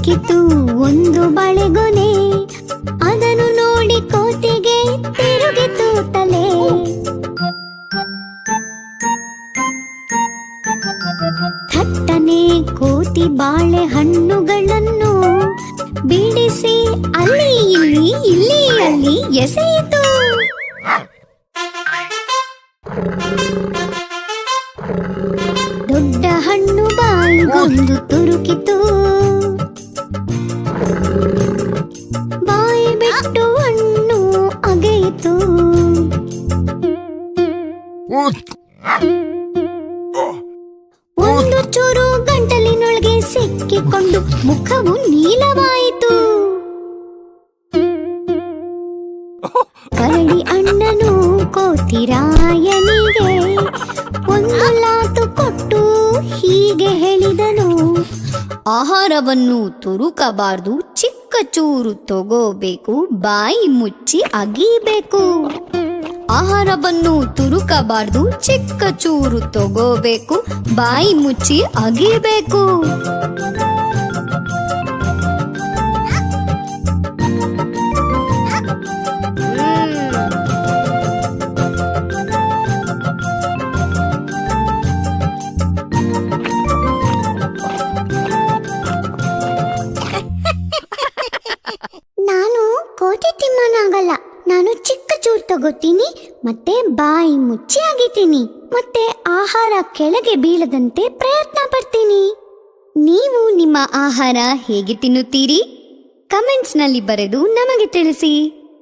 ಸಿಕ್ಕಿತು ಒಂದು ಬಳೆಗೊನೆ, ಅದನ್ನು ನೋಡಿ ಕೋತಿಗೆ ತಿರುಗಿತು ತಲೆ. ಥಟ್ಟನೆ ಕೋತಿ ಬಾಳೆಹಣ್ಣುಗಳನ್ನು ಬಿಡಿಸಿ ಅಲ್ಲಿ ಇಲ್ಲಿ ಇಲ್ಲಿ ಅಲ್ಲಿ ಎಸೆಯಿತು. ದೊಡ್ಡ ಹಣ್ಣು ಬಾಯಿಗೊಂದು ತುರುಕಿತು, ಬಾಯಿ ಬಿಟ್ಟು ಹಣ್ಣು ಅಗೆಯಿತು. ಒಂದು ಚೂರು ಗಂಟಲಿನೊಳಗೆ ಸಿಕ್ಕಿಕೊಂಡು ಮುಖವು ನೀಲವಾಯಿತು. ಕರಡಿ ಅಣ್ಣನು ಕೋತಿರಾಯನಿಗೆ ಒಂದು ಲಾತು ಕೊಟ್ಟು ಹೀಗೆ ಹೇಳಿದನು. ಆಹಾರವನ್ನು ತುರುಕಬಾರ್ದು, ಚಿಕ್ಕ ಚೂರು ತಗೋಬೇಕು, ಬಾಯಿ ಮುಚ್ಚಿ ಅಗೀಬೇಕು. ಆಹಾರವನ್ನು ತುರುಕಬಾರ್ದು, ಚಿಕ್ಕ ಚೂರು ತಗೋಬೇಕು, ಬಾಯಿ ಮುಚ್ಚಿ ಅಗೀಬೇಕು. ನಾನು ಕೋತಿ ತಿಮ್ಮನಾಗಲ್ಲ, ನಾನು ಚಿಕ್ಕ ಚೂರು ತಗೋತೀನಿ, ಮತ್ತೆ ಬಾಯಿ ಮುಚ್ಚಿ ಅಗಿತೀನಿ, ಮತ್ತೆ ಆಹಾರ ಕೆಳಗೆ ಬೀಳದಂತೆ ಪ್ರಯತ್ನ ಪಡ್ತೀನಿ. ನೀವು ನಿಮ್ಮ ಆಹಾರ ಹೇಗೆ ತಿನ್ನುತ್ತೀರಿ? ಕಮೆಂಟ್ಸ್ನಲ್ಲಿ ಬರೆದು ನಮಗೆ ತಿಳಿಸಿ.